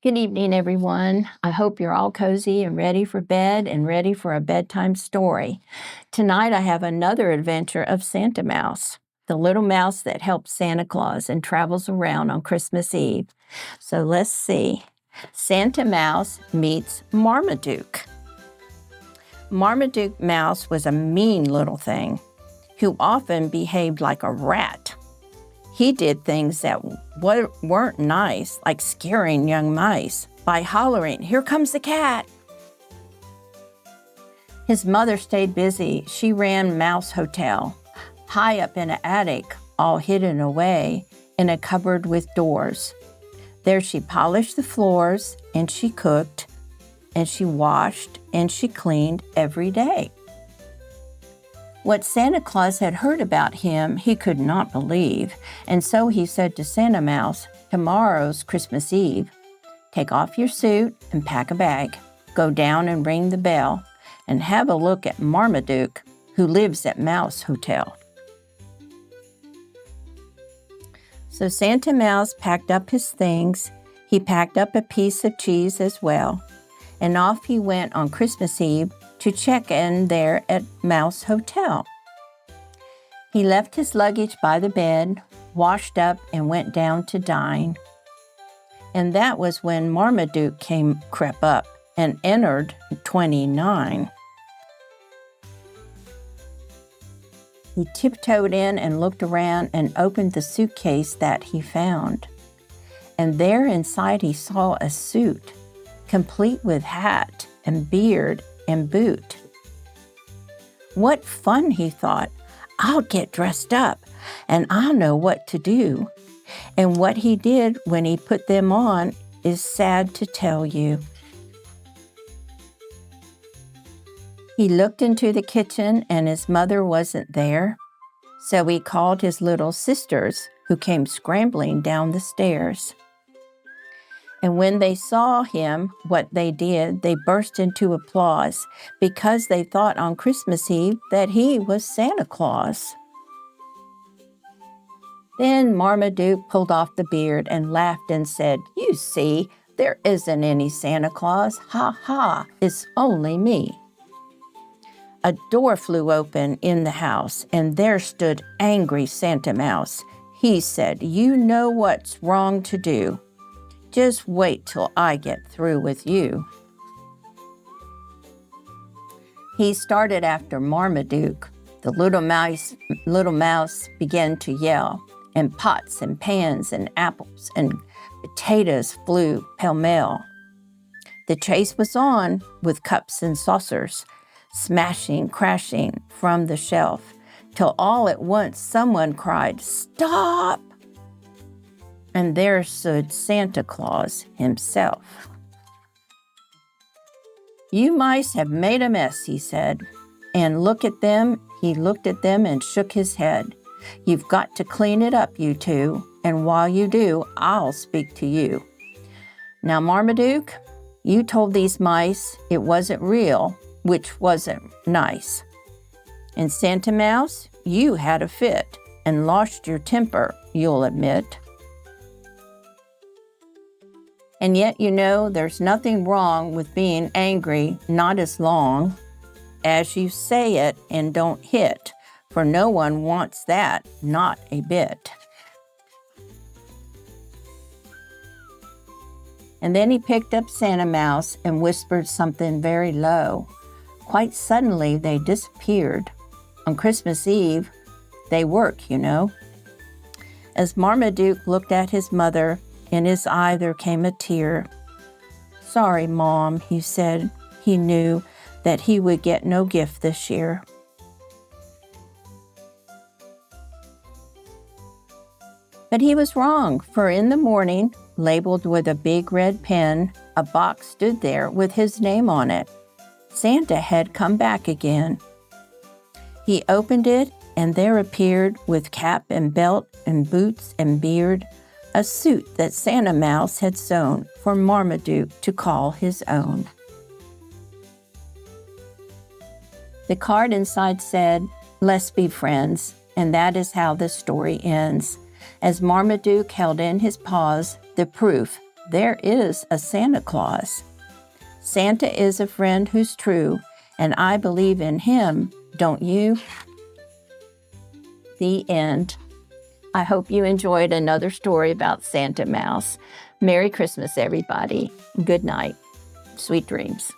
Good evening, everyone. I hope you're all cozy and ready for bed and ready for a bedtime story. Tonight, I have another adventure of Santa Mouse, the little mouse that helps Santa Claus and travels around on Christmas Eve. So let's see. Santa Mouse Meets Marmaduke. Marmaduke Mouse was a mean little thing who often behaved like a rat. He did things that weren't nice, like scaring young mice by hollering, "Here comes the cat!" His mother stayed busy. She ran Mouse Hotel, high up in an attic, all hidden away in a cupboard with doors. There she polished the floors, and she cooked, and she washed, and she cleaned every day. What Santa Claus had heard about him, he could not believe, and so he said to Santa Mouse, "Tomorrow's Christmas Eve. Take off your suit and pack a bag. Go down and ring the bell, and have a look at Marmaduke, who lives at Mouse Hotel." So Santa Mouse packed up his things. He packed up a piece of cheese as well, and off he went on Christmas Eve to check in there at Mouse Hotel. He left his luggage by the bed, washed up, and went down to dine. And that was when Marmaduke crept up and entered 29. He tiptoed in and looked around and opened the suitcase that he found. And there inside he saw a suit, complete with hat and beard and boot. What fun, he thought. I'll get dressed up and I'll know what to do. And what he did when he put them on is sad to tell you. He looked into the kitchen and his mother wasn't there. So he called his little sisters, who came scrambling down the stairs. And when they saw him, what they did, they burst into applause because they thought on Christmas Eve that he was Santa Claus. Then Marmaduke pulled off the beard and laughed and said, "You see, there isn't any Santa Claus. Ha ha, it's only me." A door flew open in the house, and there stood angry Santa Mouse. He said, "You know what's wrong to do. Just wait till I get through with you." He started after Marmaduke. The little mouse began to yell, and pots and pans and apples and potatoes flew pell-mell. The chase was on with cups and saucers, smashing, crashing from the shelf, till all at once someone cried, "Stop!" And there stood Santa Claus himself. "You mice have made a mess," he said. "And look at them." He looked at them and shook his head. "You've got to clean it up, you two. And while you do, I'll speak to you. Now, Marmaduke, you told these mice it wasn't real, which wasn't nice. And Santa Mouse, you had a fit and lost your temper, you'll admit. And yet, you know, there's nothing wrong with being angry, not as long as you say it and don't hit, for no one wants that, not a bit." And then he picked up Santa Mouse and whispered something very low. Quite suddenly, they disappeared. On Christmas Eve, they work, you know. As Marmaduke looked at his mother, in his eye there came a tear. "Sorry, Mom," he said. He knew that he would get no gift this year. But he was wrong, for in the morning, labeled with a big red pen, a box stood there with his name on it. Santa had come back again. He opened it, and there appeared, with cap and belt and boots and beard, a suit that Santa Mouse had sewn for Marmaduke to call his own. The card inside said, "Let's be friends," and that is how the story ends, as Marmaduke held in his paws the proof there is a Santa Claus. Santa is a friend who's true, and I believe in him, don't you? The end. I hope you enjoyed another story about Santa Mouse. Merry Christmas, everybody. Good night. Sweet dreams.